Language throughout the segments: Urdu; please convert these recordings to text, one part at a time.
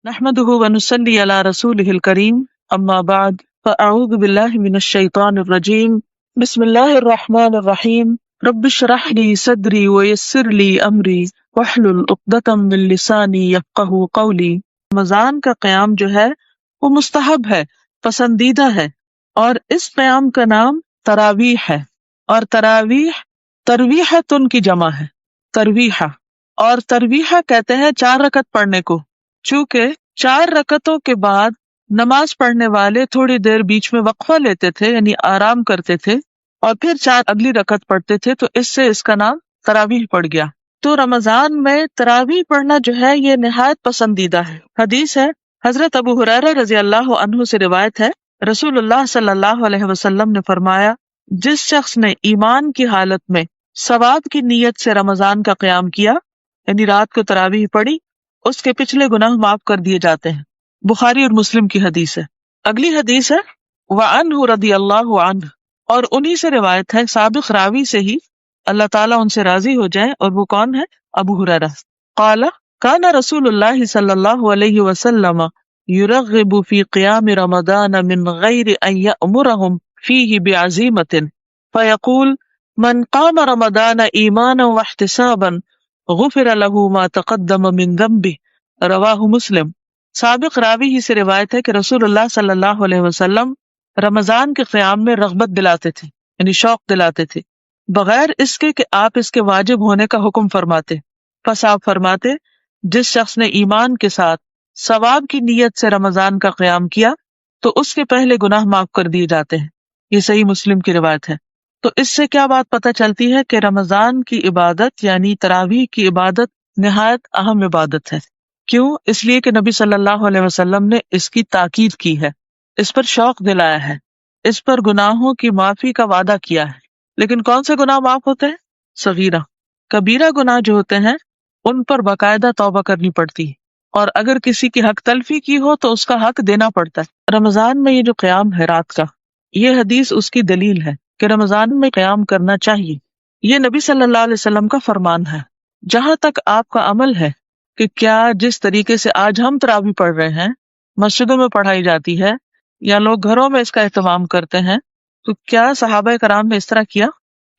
نحمده ونصلي على رسوله الكريم اما بعد فاعوذ بالله من الشيطان الرجيم بسم الله الرحمن الرحيم رب اشرح لي صدري ويسر لي امري واحلل عقدة من لساني يفقهوا قولي۔ رمضان کا قیام جو ہے وہ مستحب ہے، پسندیدہ ہے، اور اس قیام کا نام تراویح ہے، اور تراویح ترویحتن کی جمع ہے، ترویحہ، اور ترویحہ کہتے ہیں 4 رکعت پڑھنے کو۔ چونکہ 4 رکعتوں کے بعد نماز پڑھنے والے تھوڑی دیر بیچ میں وقفہ لیتے تھے، یعنی آرام کرتے تھے، اور پھر 4 اگلی رکعت پڑھتے تھے، تو اس سے اس کا نام تراویح پڑ گیا۔ تو رمضان میں تراویح پڑھنا جو ہے یہ نہایت پسندیدہ ہے۔ حدیث ہے، حضرت ابو ہریرہ رضی اللہ عنہ سے روایت ہے، رسول اللہ صلی اللہ علیہ وسلم نے فرمایا، جس شخص نے ایمان کی حالت میں ثواب کی نیت سے رمضان کا قیام کیا، یعنی رات کو تراویح پڑھی، اس کے پچھلے گناہ معاف کر دیے جاتے ہیں۔ بخاری اور مسلم کی حدیث ہے۔ اگلی حدیث ہے وعنہ رضی اللہ عنہ، اور انہی سے روایت ہے، سابق راوی سے ہی، اللہ تعالیٰ ان سے راضی ہو جائے، اور وہ کون ہے؟ ابو ہریرہ۔ قال کان رسول اللہ صلی اللہ علیہ وسلم یرغب فی قیام رمضان من غیر ان یأمرہم فیہ بعزیمۃ فیقول من قام رمضان ایمانا واحتسابا غفر له ما تقدم من ذنبه، رواہ مسلم۔ سابق راوی ہی سے روایت ہے کہ رسول اللہ صلی اللہ علیہ وسلم رمضان کے قیام میں رغبت دلاتے تھے، یعنی شوق دلاتے تھے، بغیر اس کے کہ آپ اس کے واجب ہونے کا حکم فرماتے۔ پس آپ فرماتے، جس شخص نے ایمان کے ساتھ ثواب کی نیت سے رمضان کا قیام کیا تو اس کے پہلے گناہ معاف کر دیے جاتے ہیں۔ یہ صحیح مسلم کی روایت ہے۔ تو اس سے کیا بات پتہ چلتی ہے کہ رمضان کی عبادت یعنی تراویح کی عبادت نہایت اہم عبادت ہے۔ کیوں؟ اس لیے کہ نبی صلی اللہ علیہ وسلم نے اس کی تاکید کی ہے، اس پر شوق دلایا ہے، اس پر گناہوں کی معافی کا وعدہ کیا ہے۔ لیکن کون سے گناہ معاف ہوتے ہیں؟ صغیرہ۔ کبیرہ گناہ جو ہوتے ہیں ان پر باقاعدہ توبہ کرنی پڑتی ہے، اور اگر کسی کی حق تلفی کی ہو تو اس کا حق دینا پڑتا ہے۔ رمضان میں یہ جو قیام ہے رات کا، یہ حدیث اس کی دلیل ہے کہ رمضان میں قیام کرنا چاہیے۔ یہ نبی صلی اللہ علیہ وسلم کا فرمان ہے۔ جہاں تک آپ کا عمل ہے کہ کیا جس طریقے سے آج ہم تراویح پڑھ رہے ہیں، مسجدوں میں پڑھائی جاتی ہے یا لوگ گھروں میں اس کا اہتمام کرتے ہیں، تو کیا صحابہ کرام نے اس طرح کیا؟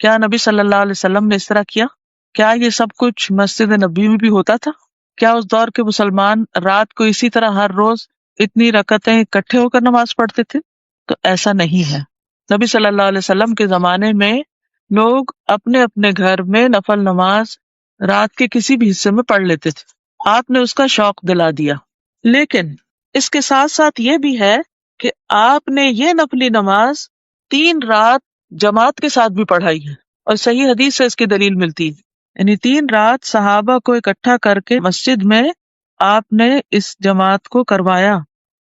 کیا نبی صلی اللہ علیہ وسلم نے اس طرح کیا؟ کیا یہ سب کچھ مسجد نبوی میں بھی ہوتا تھا؟ کیا اس دور کے مسلمان رات کو اسی طرح ہر روز اتنی رکعتیں اکٹھے ہو کر نماز پڑھتے تھے؟ تو ایسا نہیں ہے۔ نبی صلی اللہ علیہ وسلم کے زمانے میں لوگ اپنے اپنے گھر میں نفل نماز رات کے کسی بھی حصے میں پڑھ لیتے تھے۔ آپ نے اس کا شوق دلا دیا۔ لیکن اس کے ساتھ ساتھ یہ بھی ہے کہ آپ نے یہ نفلی نماز 3 رات جماعت کے ساتھ بھی پڑھائی ہے، اور صحیح حدیث سے اس کی دلیل ملتی ہے۔ یعنی 3 رات صحابہ کو اکٹھا کر کے مسجد میں آپ نے اس جماعت کو کروایا،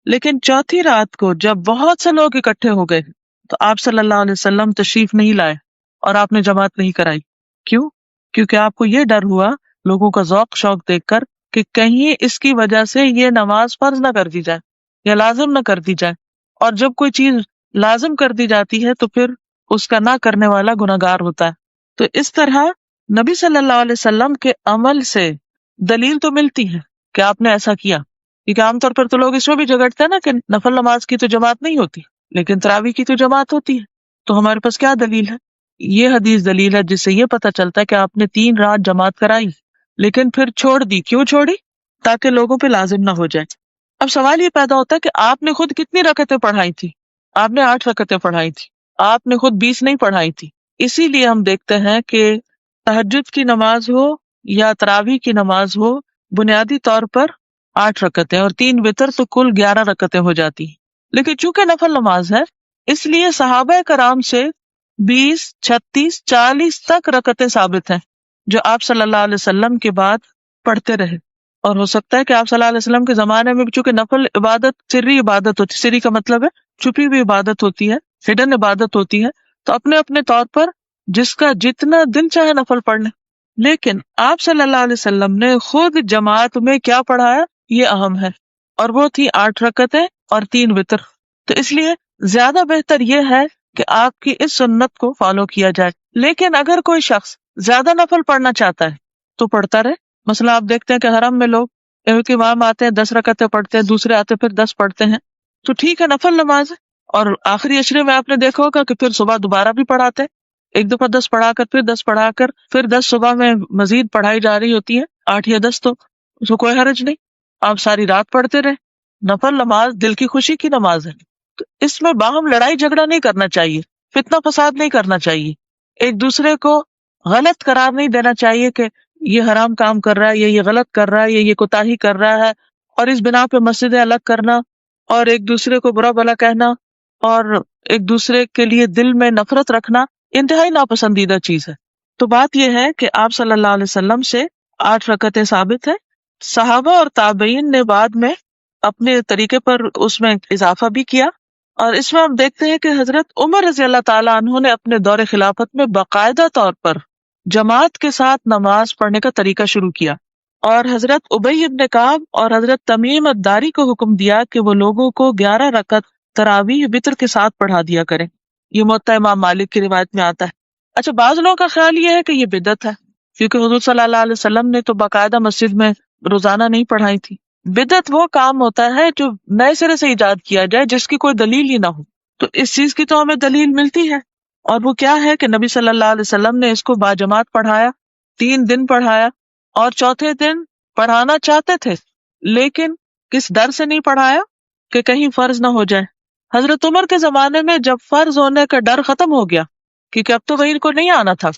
لیکن 4تھی رات کو جب بہت سے لوگ اکٹھے ہو گئے تو آپ صلی اللہ علیہ وسلم تشریف نہیں لائے اور آپ نے جماعت نہیں کرائی۔ کیوں؟ کیونکہ آپ کو یہ ڈر ہوا لوگوں کا ذوق شوق دیکھ کر کہ کہیں اس کی وجہ سے یہ نماز فرض نہ کر دی جائے یا لازم نہ کر دی جائے، اور جب کوئی چیز لازم کر دی جاتی ہے تو پھر اس کا نہ کرنے والا گناہگار ہوتا ہے۔ تو اس طرح نبی صلی اللہ علیہ وسلم کے عمل سے دلیل تو ملتی ہے کہ آپ نے ایسا کیا، کیونکہ عام طور پر تو لوگ اس میں بھی جھگڑتے ہیں نا کہ نفل نماز کی تو جماعت نہیں ہوتی لیکن تراویح کی تو جماعت ہوتی ہے۔ تو ہمارے پاس کیا دلیل ہے؟ یہ حدیث دلیل ہے جس سے یہ پتہ چلتا ہے کہ آپ نے 3 رات جماعت کرائی لیکن پھر چھوڑ دی۔ کیوں چھوڑی؟ تاکہ لوگوں پہ لازم نہ ہو جائے۔ اب سوال یہ پیدا ہوتا ہے کہ آپ نے خود کتنی رکعتیں پڑھائی تھی؟ آپ نے 8 رکعتیں پڑھائی تھی، آپ نے خود 20 نہیں پڑھائی تھی۔ اسی لیے ہم دیکھتے ہیں کہ تہجد کی نماز ہو یا تراویح کی نماز ہو، بنیادی طور پر 8 رکعتیں اور 3 وتر، تو کل 11 رکعتیں ہو جاتی ہیں۔ لیکن چونکہ نفل نماز ہے اس لیے صحابہ کرام سے 20، 36، 40 تک رکعتیں ثابت ہیں جو آپ صلی اللہ علیہ وسلم کے بعد پڑھتے رہے۔ اور ہو سکتا ہے کہ آپ صلی اللہ علیہ وسلم کے زمانے میں بھی چونکہ نفل عبادت سری عبادت ہوتی، سری کا مطلب ہے چھپی ہوئی عبادت ہوتی ہے، ہڈن عبادت ہوتی ہے، تو اپنے اپنے طور پر جس کا جتنا دل چاہے نفل پڑھ لیں۔ لیکن آپ صلی اللہ علیہ وسلم نے خود جماعت میں کیا پڑھایا یہ اہم ہے، اور وہ تھی 8 رکعتیں اور 3 وتر۔ تو اس لیے زیادہ بہتر یہ ہے کہ آپ کی اس سنت کو فالو کیا جائے۔ لیکن اگر کوئی شخص زیادہ نفل پڑھنا چاہتا ہے تو پڑھتا رہے۔ مثلا آپ دیکھتے ہیں کہ حرم میں لوگ ایک امام آتے ہیں 10 رکعتیں پڑھتے ہیں، دوسرے آتے پھر 10 پڑھتے ہیں، تو ٹھیک ہے نفل نماز ہے۔ اور آخری عشرے میں آپ نے دیکھا ہوگا کہ پھر صبح دوبارہ بھی پڑھاتے ہیں، ایک دفعہ 10 پڑھا کر پھر 10 پڑھا کر پھر 10 صبح میں مزید پڑھائی جا رہی ہوتی ہے، 8 یا 10، تو اس کو کوئی حرج نہیں، آپ ساری رات پڑھتے رہے۔ نفل نماز دل کی خوشی کی نماز ہے، تو اس میں باہم لڑائی جھگڑا نہیں کرنا چاہیے، فتنہ فساد نہیں کرنا چاہیے، ایک دوسرے کو غلط قرار نہیں دینا چاہیے کہ یہ حرام کام کر رہا ہے، یہ غلط کر رہا ہے، یہ کوتاہی کر رہا ہے، اور اس بنا پہ مسجدیں الگ کرنا اور ایک دوسرے کو برا بھلا کہنا اور ایک دوسرے کے لیے دل میں نفرت رکھنا انتہائی ناپسندیدہ چیز ہے۔ تو بات یہ ہے کہ آپ صلی اللہ علیہ وسلم سے 8 رکعتیں ثابت ہے، صحابہ اور تابعین نے بعد میں اپنے طریقے پر اس میں اضافہ بھی کیا، اور اس میں ہم دیکھتے ہیں کہ حضرت عمر رضی اللہ تعالیٰ عنہ نے اپنے دور خلافت میں باقاعدہ طور پر جماعت کے ساتھ نماز پڑھنے کا طریقہ شروع کیا، اور حضرت ابی بن کعب اور حضرت تمیم الداری کو حکم دیا کہ وہ لوگوں کو 11 رکعت تراویح وتر کے ساتھ پڑھا دیا کریں۔ یہ موطا امام مالک کی روایت میں آتا ہے۔ اچھا، بعض لوگوں کا خیال یہ ہے کہ یہ بدعت ہے، کیونکہ حضور صلی اللہ علیہ وسلم نے تو باقاعدہ مسجد میں روزانہ نہیں پڑھائی تھی۔ بدعت وہ کام ہوتا ہے جو نئے سرے سے ایجاد کیا جائے، جس کی کوئی دلیل ہی نہ ہو۔ تو اس چیز کی تو ہمیں دلیل ملتی ہے، اور وہ کیا ہے کہ نبی صلی اللہ علیہ وسلم نے اس کو باجماعت پڑھایا، 3 دن پڑھایا، اور چوتھے دن پڑھانا چاہتے تھے لیکن کس ڈر سے نہیں پڑھایا کہ کہیں فرض نہ ہو جائے۔ حضرت عمر کے زمانے میں جب فرض ہونے کا ڈر ختم ہو گیا، کیونکہ اب تو وہی کو نہیں آنا تھا،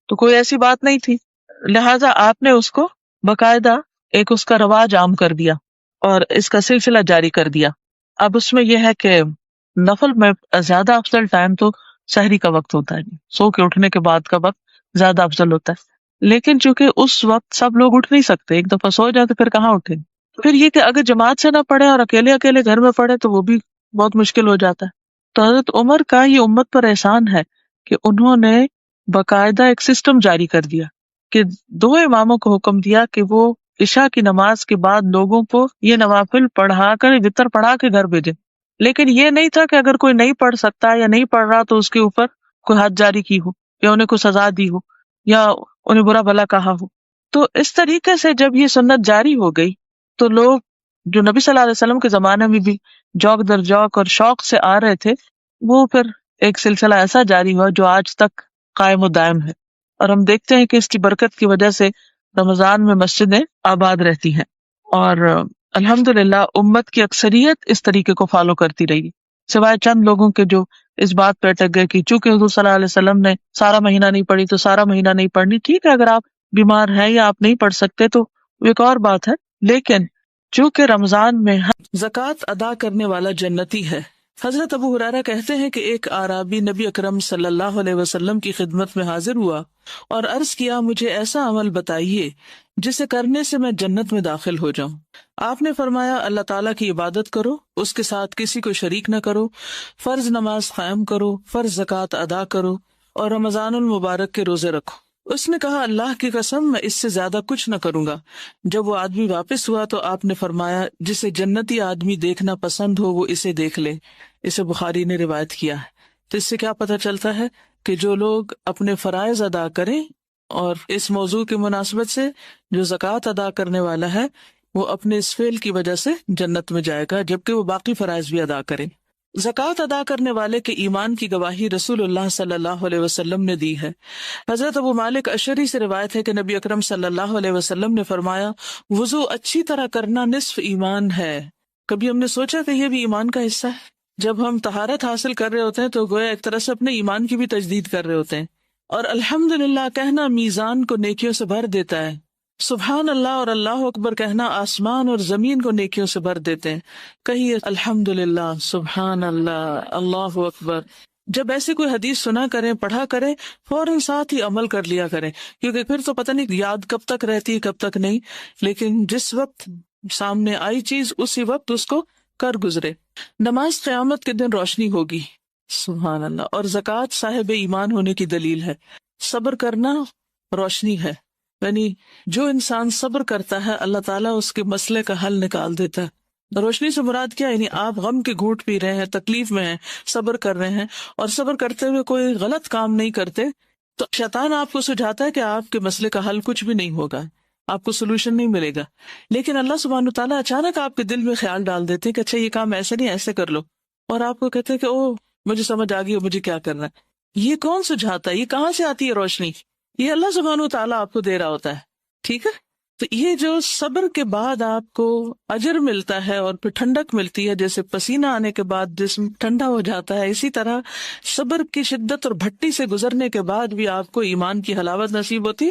تو کوئی ایسی بات نہیں تھی، لہٰذا آپ نے اس کو باقاعدہ ایک اس کا رواج عام کر دیا اور اس کا سلسلہ جاری کر دیا۔ اب اس میں یہ ہے کہ نفل میں زیادہ افضل ٹائم تو سحری کا وقت ہوتا ہے، سو کے اٹھنے کے بعد کا وقت زیادہ افضل ہوتا ہے، لیکن چونکہ اس وقت سب لوگ اٹھ نہیں سکتے، ایک دفعہ سو جائے تو پھر کہاں اٹھیں۔ پھر یہ کہ اگر جماعت سے نہ پڑھے اور اکیلے اکیلے گھر میں پڑھے تو وہ بھی بہت مشکل ہو جاتا ہے۔ تو حضرت عمر کا یہ امت پر احسان ہے کہ انہوں نے باقاعدہ ایک سسٹم جاری کر دیا کہ 2 اماموں کو حکم دیا کہ وہ عشاء کی نماز کے بعد لوگوں کو یہ نوافل پڑھا کر وتر پڑھا کے گھر بھیجے، لیکن یہ نہیں تھا کہ اگر کوئی نہیں پڑھ سکتا یا نہیں پڑھ رہا تو اس کے اوپر کوئی حد جاری کی ہو یا انہیں کوئی سزا دی ہو یا انہیں برا بھلا کہا ہو۔ تو اس طریقے سے جب یہ سنت جاری ہو گئی تو لوگ جو نبی صلی اللہ علیہ وسلم کے زمانے میں بھی جوق در جوق اور شوق سے آ رہے تھے، وہ پھر ایک سلسلہ ایسا جاری ہوا جو آج تک قائم و دائم ہے، اور ہم دیکھتے ہیں کہ اس کی برکت کی وجہ سے رمضان میں مسجدیں آباد رہتی ہیں، اور الحمدللہ امت کی اکثریت اس طریقے کو فالو کرتی رہی، سوائے چند لوگوں کے جو اس بات پہ اٹک گئے کہ چونکہ حضور صلی اللہ علیہ وسلم نے سارا مہینہ نہیں پڑھی تو سارا مہینہ نہیں پڑھنی۔ ٹھیک ہے، اگر آپ بیمار ہیں یا آپ نہیں پڑھ سکتے تو وہ ایک اور بات ہے، لیکن چونکہ رمضان میں زکوٰۃ ادا کرنے والا جنتی ہے۔ حضرت ابو ہریرہ کہتے ہیں کہ ایک اعرابی نبی اکرم صلی اللہ علیہ وسلم کی خدمت میں حاضر ہوا اور عرض کیا، مجھے ایسا عمل بتائیے جسے کرنے سے میں جنت میں داخل ہو جاؤں۔ آپ نے فرمایا، اللہ تعالیٰ کی عبادت کرو، اس کے ساتھ کسی کو شریک نہ کرو، فرض نماز قائم کرو، فرض زکوٰۃ ادا کرو، اور رمضان المبارک کے روزے رکھو۔ اس نے کہا، اللہ کی قسم میں اس سے زیادہ کچھ نہ کروں گا۔ جب وہ آدمی واپس ہوا تو آپ نے فرمایا، جسے جنتی آدمی دیکھنا پسند ہو وہ اسے دیکھ لے۔ اسے بخاری نے روایت کیا ہے۔ تو اس سے کیا پتہ چلتا ہے کہ جو لوگ اپنے فرائض ادا کریں، اور اس موضوع کی مناسبت سے جو زکوٰۃ ادا کرنے والا ہے وہ اپنے اس فعل کی وجہ سے جنت میں جائے گا، جبکہ وہ باقی فرائض بھی ادا کرے۔ زکوٰۃ ادا کرنے والے کے ایمان کی گواہی رسول اللہ صلی اللہ علیہ وسلم نے دی ہے۔ حضرت ابو مالک اشعری سے روایت ہے کہ نبی اکرم صلی اللہ علیہ وسلم نے فرمایا، وضو اچھی طرح کرنا نصف ایمان ہے۔ کبھی ہم نے سوچا کہ یہ بھی ایمان کا حصہ ہے؟ جب ہم طہارت حاصل کر رہے ہوتے ہیں تو گویا ایک طرح سے اپنے ایمان کی بھی تجدید کر رہے ہوتے ہیں، اور الحمدللہ کہنا میزان کو نیکیوں سے بھر دیتا ہے۔ سبحان اللہ اور اللہ اکبر کہنا آسمان اور زمین کو نیکیوں سے بھر دیتے ہیں۔ کہیے الحمدللہ، سبحان اللہ، اللہ اکبر۔ جب ایسی کوئی حدیث سنا کریں، پڑھا کریں، فوراً ساتھ ہی عمل کر لیا کریں، کیونکہ پھر تو پتہ نہیں یاد کب تک رہتی کب تک نہیں، لیکن جس وقت سامنے آئی چیز اسی وقت اس کو کر گزرے۔ نماز قیامت کے دن روشنی ہوگی، سبحان اللہ، اور زکوٰۃ صاحب ایمان ہونے کی دلیل ہے۔ صبر کرنا روشنی ہے، یعنی جو انسان صبر کرتا ہے اللہ تعالیٰ اس کے مسئلے کا حل نکال دیتا ہے۔ روشنی سے مراد کیا؟ یعنی آپ غم کے گھونٹ پی رہے ہیں، تکلیف میں ہیں، صبر کر رہے ہیں، اور صبر کرتے ہوئے کوئی غلط کام نہیں کرتے، تو شیطان آپ کو سجھاتا ہے کہ آپ کے مسئلے کا حل کچھ بھی نہیں ہوگا، آپ کو سولوشن نہیں ملے گا. لیکن اللہ سبحانہ تعالیٰ اچانک آپ کے دل میں خیال ڈال دیتے ہیں کہ اچھا یہ کام ایسے نہیں ایسے کر لو، اور آپ کو کہتے ہیں کہ او مجھے سمجھ آ گئی مجھے کیا کرنا ہے. یہ کون سجھاتا ہے؟ یہ کہاں سے آتی ہے روشنی؟ یہ اللہ سبحانہ تعالیٰ آپ کو دے رہا ہوتا ہے. ٹھیک ہے، تو یہ جو صبر کے بعد آپ کو اجر ملتا ہے اور پھر ٹھنڈک ملتی ہے، جیسے پسینہ آنے کے بعد جسم ٹھنڈا ہو جاتا ہے، اسی طرح صبر کی شدت اور بھٹی سے گزرنے کے بعد بھی آپ کو ایمان کی حلاوت نصیب ہوتی،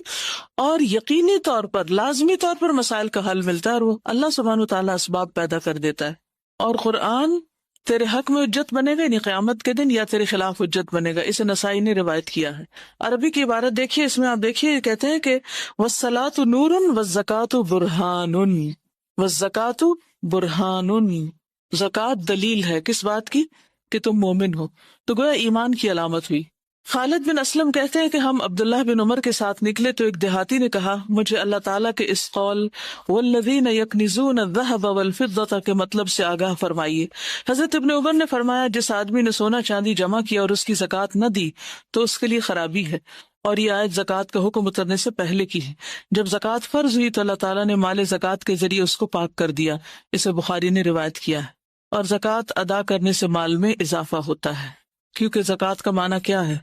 اور یقینی طور پر لازمی طور پر مسائل کا حل ملتا ہے، اور وہ اللہ سبحانہ تعالیٰ اسباب پیدا کر دیتا ہے. اور قرآن تیرے حق میں حجت بنے گا، یعنی قیامت کے دن، یا تیرے خلاف حجت بنے گا. اسے نسائی نے روایت کیا ہے. عربی کی عبارت دیکھیے، اس میں آپ دیکھیے یہ کہتے ہیں کہ وَالصَّلَاةُ نُورٌ وَالزَّكَاةُ بُرْهَانٌ. وَالزَّكَاةُ بُرْهَانٌ، زکوٰۃ دلیل ہے کس بات کی؟ کہ تم مومن ہو. تو گویا ایمان کی علامت ہوئی. خالد بن اسلم کہتے ہیں کہ ہم عبداللہ بن عمر کے ساتھ نکلے تو ایک دیہاتی نے کہا مجھے اللہ تعالیٰ کے اس قول والذین یکنزون الذہب والفضة کے مطلب سے آگاہ فرمائیے. حضرت ابن عمر نے فرمایا جس آدمی نے سونا چاندی جمع کیا اور اس کی زکوٰۃ نہ دی تو اس کے لیے خرابی ہے. اور یہ آیت زکوٰۃ کا حکم اترنے سے پہلے کی ہے. جب زکوٰۃ فرض ہوئی تو اللہ تعالیٰ نے مال زکوٰۃ کے ذریعے اس کو پاک کر دیا. اسے بخاری نے روایت کیا ہے. اور زکوٰۃ ادا کرنے سے مال میں اضافہ ہوتا ہے، کیونکہ زکوٰۃ کا معنی کیا ہے؟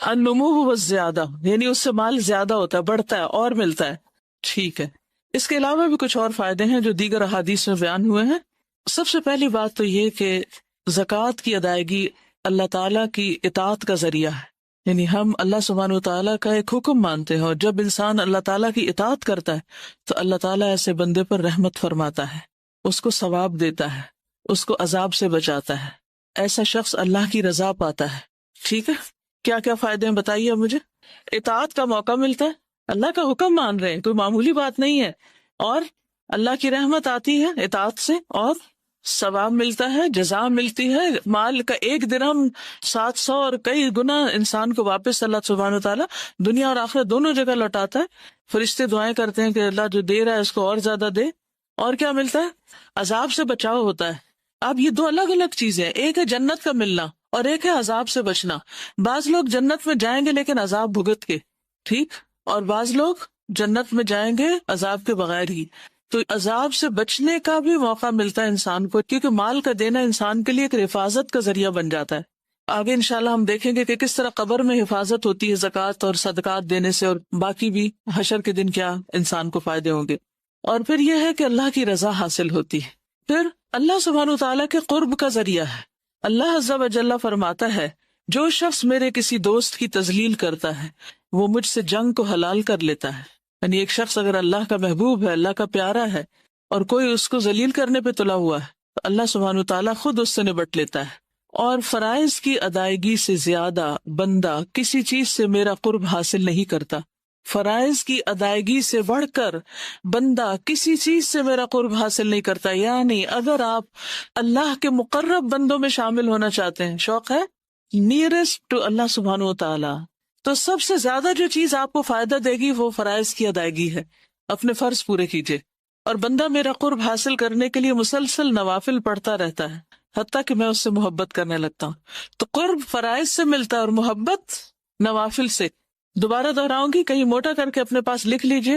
النمو والزیادہ، یعنی اس سے مال زیادہ ہوتا ہے، بڑھتا ہے اور ملتا ہے. ٹھیک ہے، اس کے علاوہ بھی کچھ اور فائدے ہیں جو دیگر احادیث میں بیان ہوئے ہیں. سب سے پہلی بات تو یہ کہ زکوٰۃ کی ادائیگی اللہ تعالیٰ کی اطاعت کا ذریعہ ہے. یعنی ہم اللہ سبحانہ وتعالیٰ کا ایک حکم مانتے ہیں، اور جب انسان اللہ تعالیٰ کی اطاعت کرتا ہے تو اللہ تعالیٰ ایسے بندے پر رحمت فرماتا ہے، اس کو ثواب دیتا ہے، اس کو عذاب سے بچاتا ہے. ایسا شخص اللہ کی رضا پاتا ہے. ٹھیک ہے، کیا کیا فائدے ہیں بتائیے اب مجھے. اطاعت کا موقع ملتا ہے، اللہ کا حکم مان رہے ہیں، کوئی معمولی بات نہیں ہے. اور اللہ کی رحمت آتی ہے اطاعت سے، اور ثواب ملتا ہے، جزا ملتی ہے. مال کا ایک درہم 700 اور کئی گنا انسان کو واپس اللہ سبحانہ تعالیٰ دنیا اور آخرت دونوں جگہ لوٹاتا ہے. فرشتے دعائیں کرتے ہیں کہ اللہ جو دے رہا ہے اس کو اور زیادہ دے. اور کیا ملتا ہے؟ عذاب سے بچاؤ ہوتا ہے. اب یہ دو الگ الگ چیزیں ہیں، ایک ہے جنت کا ملنا اور ایک ہے عذاب سے بچنا. بعض لوگ جنت میں جائیں گے لیکن عذاب بھگت کے، ٹھیک، اور بعض لوگ جنت میں جائیں گے عذاب کے بغیر ہی. تو عذاب سے بچنے کا بھی موقع ملتا ہے انسان کو، کیونکہ مال کا دینا انسان کے لیے ایک حفاظت کا ذریعہ بن جاتا ہے. آگے انشاءاللہ ہم دیکھیں گے کہ کس طرح قبر میں حفاظت ہوتی ہے زکوٰۃ اور صدقات دینے سے، اور باقی بھی حشر کے دن کیا انسان کو فائدے ہوں گے. اور پھر یہ ہے کہ اللہ کی رضا حاصل ہوتی ہے. پھر اللہ سبحانہ تعالیٰ کے قرب کا ذریعہ ہے. اللہ عز و جل فرماتا ہے جو شخص میرے کسی دوست کی تذلیل کرتا ہے وہ مجھ سے جنگ کو حلال کر لیتا ہے. یعنی ایک شخص اگر اللہ کا محبوب ہے، اللہ کا پیارا ہے، اور کوئی اس کو ذلیل کرنے پہ تلا ہوا ہے تو اللہ سبحانہ تعالیٰ خود اس سے نبٹ لیتا ہے. اور فرائض کی ادائیگی سے زیادہ بندہ کسی چیز سے میرا قرب حاصل نہیں کرتا. فرائض کی ادائیگی سے بڑھ کر بندہ کسی چیز سے میرا قرب حاصل نہیں کرتا. یعنی اگر آپ اللہ کے مقرب بندوں میں شامل ہونا چاہتے ہیں، شوق ہے نیئرسٹ ٹو اللہ سبحانہ و تعالی، تو سب سے زیادہ جو چیز آپ کو فائدہ دے گی وہ فرائض کی ادائیگی ہے. اپنے فرض پورے کیجیے. اور بندہ میرا قرب حاصل کرنے کے لیے مسلسل نوافل پڑھتا رہتا ہے حتیٰ کہ میں اس سے محبت کرنے لگتا ہوں. تو قرب فرائض سے ملتا ہے اور محبت نوافل سے. دوبارہ دہراؤں گی، کہیں موٹا کر کے اپنے پاس لکھ لیجئے،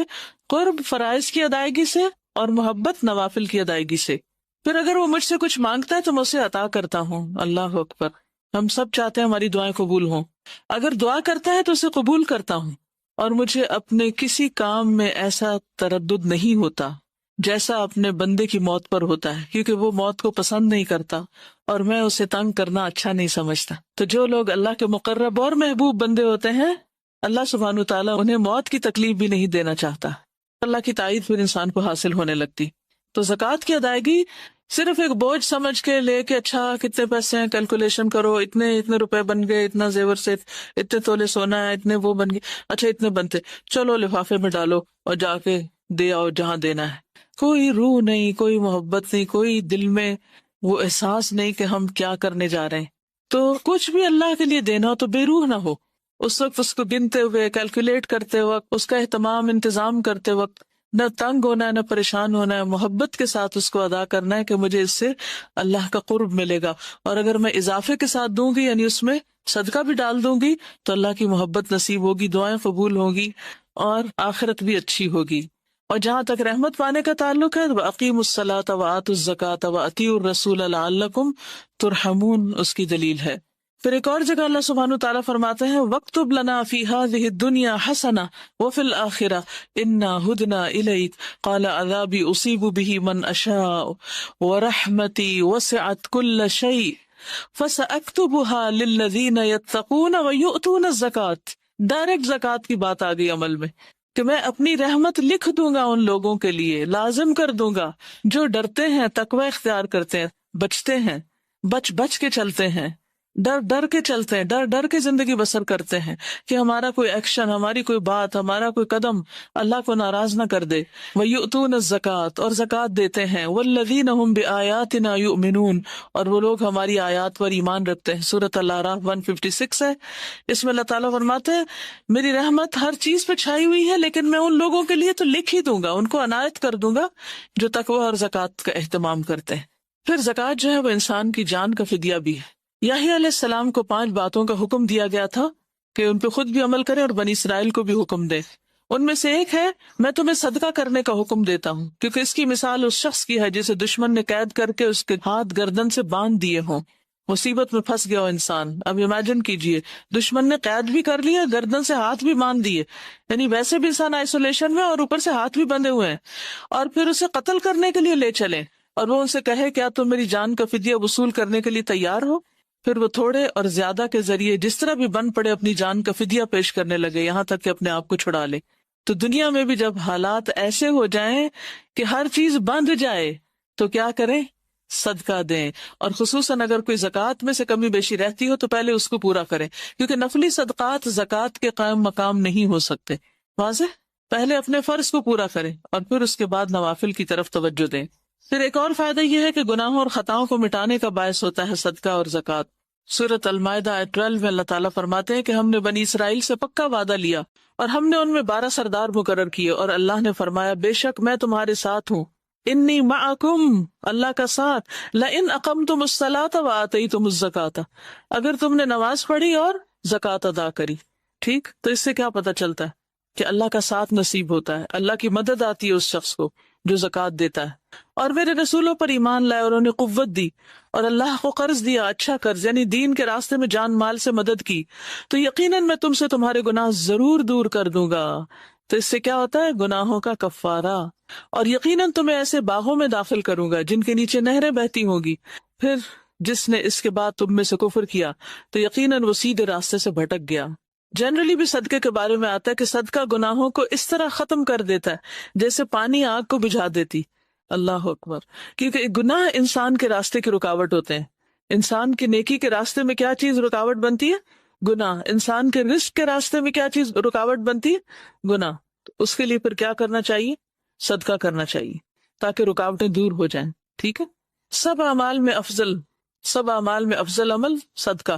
قرب فرائض کی ادائیگی سے اور محبت نوافل کی ادائیگی سے. پھر اگر وہ مجھ سے کچھ مانگتا ہے تو میں اسے عطا کرتا ہوں. اللہ اکبر. ہم سب چاہتے ہیں ہماری دعائیں قبول ہوں. اگر دعا کرتا ہے تو اسے قبول کرتا ہوں. اور مجھے اپنے کسی کام میں ایسا تردد نہیں ہوتا جیسا اپنے بندے کی موت پر ہوتا ہے، کیونکہ وہ موت کو پسند نہیں کرتا اور میں اسے تنگ کرنا اچھا نہیں سمجھتا. تو جو لوگ اللہ کے مقرب اور محبوب بندے ہوتے ہیں، اللہ سبحانہ تعالیٰ انہیں موت کی تکلیف بھی نہیں دینا چاہتا. اللہ کی تائید پھر انسان کو حاصل ہونے لگتی. تو زکوٰۃ کی ادائیگی صرف ایک بوجھ سمجھ کے لے کے اچھا کتنے پیسے ہیں کیلکولیشن کرو، اتنے روپے بن گئے، اتنا زیور سے اتنے تولے سونا ہے، اتنے وہ بن گئے، اچھا اتنے بنتے، چلو لفافے میں ڈالو اور جا کے دے آؤ جہاں دینا ہے. کوئی روح نہیں، کوئی محبت نہیں، کوئی دل میں وہ احساس نہیں کہ ہم کیا کرنے جا رہے ہیں. تو کچھ بھی اللہ کے لیے دینا ہو تو بے روح نہ ہو. اس وقت اس کو گنتے ہوئے، کیلکولیٹ کرتے وقت، اس کا اہتمام انتظام کرتے وقت نہ تنگ ہونا ہے، نہ پریشان ہونا ہے. محبت کے ساتھ اس کو ادا کرنا ہے کہ مجھے اس سے اللہ کا قرب ملے گا. اور اگر میں اضافے کے ساتھ دوں گی، یعنی اس میں صدقہ بھی ڈال دوں گی، تو اللہ کی محبت نصیب ہوگی، دعائیں قبول ہوگی اور آخرت بھی اچھی ہوگی. اور جہاں تک رحمت پانے کا تعلق ہے وَأَقِيمُوا الصَّلَاةَ وَآتُوا الزَّكَاةَ وَأَطِيعُوا الرَّسُولَ لَعَلَّكُمْ تُرْحَمُونَ، اس کی دلیل ہے۔ پھر ایک اور جگہ اللہ سبحانہ وتعالیٰ فرماتے ہیں وَاكْتُبْ لَنَا فِي هَذِهِ الدُّنْيَا حَسَنَةً وَفِي الْآخِرَةِ إِنَّا هُدْنَا إِلَيْكَ قَالَ عَذَابِي أُصِيبُ بِهِ مَنْ أَشَاءُ وَرَحْمَتِي وَسِعَتْ كُلَّ شَيْءٍ فَسَأَكْتُبُهَا لِلَّذِينَ يَتَّقُونَ وَيُؤْتُونَ الزَّكَاةَ۔ ڈائریکٹ زکوٰۃ کی بات آ گئی عمل میں کہ میں اپنی رحمت لکھ دوں گا ان لوگوں کے لیے، لازم کر دوں گا جو ڈرتے ہیں، تقوی اختیار کرتے ہیں، بچتے ہیں، بچ بچ کے چلتے ہیں، ڈر ڈر کے چلتے ہیں، ڈر ڈر کے زندگی بسر کرتے ہیں کہ ہمارا کوئی ایکشن، ہماری کوئی بات، ہمارا کوئی قدم اللہ کو ناراض نہ کر دے۔ وَيُؤْتُونَ الزَّكَاةَ، اور زکوٰۃ دیتے ہیں، وَالَّذِينَ هُمْ بِآيَاتِنَا يُؤْمِنُونَ، اور وہ لوگ ہماری آیات پر ایمان رکھتے ہیں۔ سورۃ الاعراف 156 ہے، اس میں اللہ تعالیٰ فرماتے ہیں میری رحمت ہر چیز پہ چھائی ہوئی ہے، لیکن میں ان لوگوں کے لیے تو لکھ ہی دوں گا، ان کو عنایت کر دوں گا جو تقوی اور زکوٰۃ کا اہتمام کرتے ہیں۔ پھر زکوٰۃ جو ہے وہ انسان کی جان کا فدیہ بھی ہے۔ یحییٰ علیہ السلام کو 5 باتوں کا حکم دیا گیا تھا کہ ان پہ خود بھی عمل کریں اور بنی اسرائیل کو بھی حکم دے۔ ان میں سے ایک ہے میں تمہیں صدقہ کرنے کا حکم دیتا ہوں، کیونکہ اس کی مثال اس شخص کی ہے جسے دشمن نے قید کر کے اس کے ہاتھ گردن سے باندھ دیے ہوں، مصیبت میں پھنس گیا ہو انسان۔ اب امیجن کیجئے دشمن نے قید بھی کر لیا، گردن سے ہاتھ بھی باندھ دیے، یعنی ویسے بھی انسان آئسولیشن میں اور اوپر سے ہاتھ بھی بندھے ہوئے ہیں، اور پھر اسے قتل کرنے کے لیے لے چلیں اور وہ ان سے کہے کیا تم میری جان کا فدیہ وصول کرنے کے لیے تیار ہو؟ پھر وہ تھوڑے اور زیادہ کے ذریعے جس طرح بھی بن پڑے اپنی جان کا فدیہ پیش کرنے لگے، یہاں تک کہ اپنے آپ کو چھڑا لے۔ تو دنیا میں بھی جب حالات ایسے ہو جائیں کہ ہر چیز بندھ جائے تو کیا کریں؟ صدقہ دیں، اور خصوصاً اگر کوئی زکوٰۃ میں سے کمی بیشی رہتی ہو تو پہلے اس کو پورا کریں، کیونکہ نفلی صدقات زکوٰۃ کے قائم مقام نہیں ہو سکتے۔ واضح؟ پہلے اپنے فرض کو پورا کریں اور پھر اس کے بعد نوافل کی طرف توجہ دیں۔ پھر ایک اور فائدہ یہ ہے کہ گناہوں اور خطاؤں کو مٹانے کا باعث ہوتا ہے صدقہ اور زکوٰۃ۔ سورۃ المائدہ آیت 12 میں اللہ تعالیٰ فرماتے ہیں کہ ہم نے بنی اسرائیل سے پکا وعدہ لیا اور ہم نے ان میں 12 سردار مقرر کیے، اور اللہ نے فرمایا بے شک میں تمہارے ساتھ ہوں، انی معکم، اللہ کا ساتھ، لئن اقمتم الصلاۃ وآتیتم الزکاۃ، اگر تم نے نماز پڑھی اور زکوٰۃ ادا کری۔ ٹھیک، تو اس سے کیا پتہ چلتا ہے کہ اللہ کا ساتھ نصیب ہوتا ہے، اللہ کی مدد آتی ہے اس شخص کو جو زکوٰۃ دیتا ہے۔ اور میرے رسولوں پر ایمان لائے اور انہیں قوت دی اور اللہ کو قرض دیا، اچھا قرض یعنی دین کے راستے میں جان مال سے مدد کی، تو یقیناً میں تم سے تمہارے گناہ ضرور دور کر دوں گا۔ تو اس سے کیا ہوتا ہے؟ گناہوں کا کفارہ، اور یقیناً تمہیں ایسے باغوں میں داخل کروں گا جن کے نیچے نہریں بہتی ہوں گی۔ پھر جس نے اس کے بعد تم میں سے کفر کیا تو یقیناً وہ سیدھے راستے سے بھٹک گیا۔ جنرلی بھی صدقے کے بارے میں آتا ہے کہ صدقہ گناہوں کو اس طرح ختم کر دیتا ہے جیسے پانی آگ کو بجھا دیتی۔ اللہ اکبر، کیونکہ گناہ انسان کے راستے کی رکاوٹ ہوتے ہیں۔ انسان کی نیکی کے راستے میں کیا چیز رکاوٹ بنتی ہے؟ گناہ۔ انسان کے رزق کے راستے میں کیا چیز رکاوٹ بنتی ہے؟ گناہ۔ تو اس کے لیے پھر کیا کرنا چاہیے؟ صدقہ کرنا چاہیے تاکہ رکاوٹیں دور ہو جائیں۔ ٹھیک ہے، سب اعمال میں افضل عمل صدقہ۔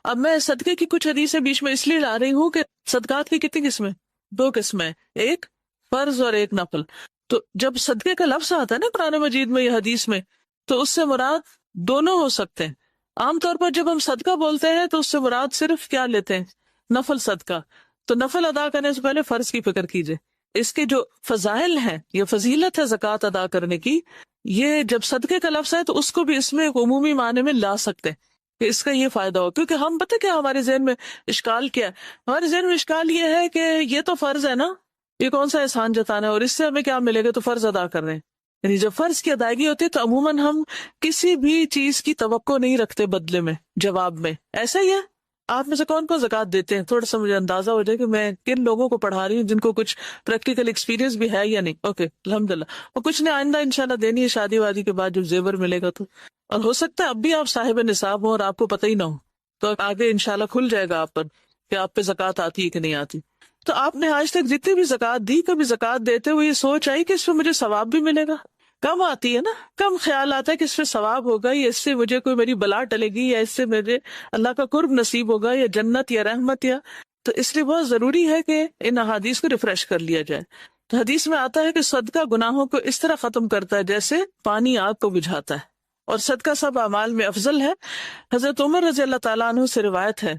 اب میں صدقے کی کچھ حدیثیں بیچ میں اس لیے لا رہی ہوں کہ صدقات کی کتنی قسمیں؟ 2 قسمیں، ایک فرض اور ایک نفل۔ تو جب صدقے کا لفظ آتا ہے نا قرآن مجید میں یا حدیث میں، تو اس سے مراد دونوں ہو سکتے ہیں۔ عام طور پر جب ہم صدقہ بولتے ہیں تو اس سے مراد صرف کیا لیتے ہیں؟ نفل صدقہ۔ تو نفل ادا کرنے سے پہلے فرض کی فکر کیجئے۔ اس کے جو فضائل ہیں، یہ فضیلت ہے زکوٰۃ ادا کرنے کی، یہ جب صدقے کا لفظ ہے تو اس کو بھی اس میں ایک عمومی معنی میں لا سکتے ہیں کہ اس کا یہ فائدہ ہو۔ کیونکہ ہم پتہ کیا ہمارے ذہن میں اشکال کیا ہے؟ ہمارے ذہن میں اشکال یہ ہے کہ یہ تو فرض ہے نا، یہ کون سا احسان جتانا ہے اور اس سے ہمیں کیا ملے گا، تو فرض ادا کر رہے ہیں۔ یعنی جب فرض کی ادائیگی ہوتی ہے تو عموماً ہم کسی بھی چیز کی توقع نہیں رکھتے بدلے میں، جواب میں۔ ایسا ہی ہے، آپ میں سے کون کون زکوٰۃ دیتے ہیں؟ تھوڑا سا مجھے اندازہ ہو جائے کہ میں کن لوگوں کو پڑھا رہی ہوں جن کو کچھ پریکٹیکل ایکسپیرینس بھی ہے یا نہیں۔ اوکے، الحمدللہ۔ اور کچھ نے آئندہ انشاءاللہ دینی ہے شادی وادی کے بعد جب زیور ملے گا تو، اور ہو سکتا ہے اب بھی آپ صاحب نصاب ہوں اور آپ کو پتہ ہی نہ ہو، تو آگے انشاءاللہ کھل جائے گا آپ پر کہ آپ پہ زکوٰۃ آتی ہے کہ نہیں آتی۔ تو آپ نے آج تک جتنی بھی زکوٰۃ دی، کبھی زکوٰۃ دیتے ہوئے یہ سوچ آئی کہ اس پہ مجھے ثواب بھی ملے گا؟ کم آتی ہے نا، کم خیال آتا ہے کہ اس پہ ثواب ہوگا، یا اس سے مجھے کوئی میری بلا ٹلے گی، یا اس سے مجھے اللہ کا قرب نصیب ہوگا، یا جنت یا رحمت۔ یا تو اس لیے بہت ضروری ہے کہ ان احادیث کو ریفریش کر لیا جائے۔ تو حدیث میں آتا ہے کہ صدقہ گناہوں کو اس طرح ختم کرتا ہے جیسے پانی آگ کو بجھاتا ہے، اور صدقہ سب اعمال میں افضل ہے۔ حضرت عمر رضی اللہ تعالیٰ عنہ سے روایت ہے،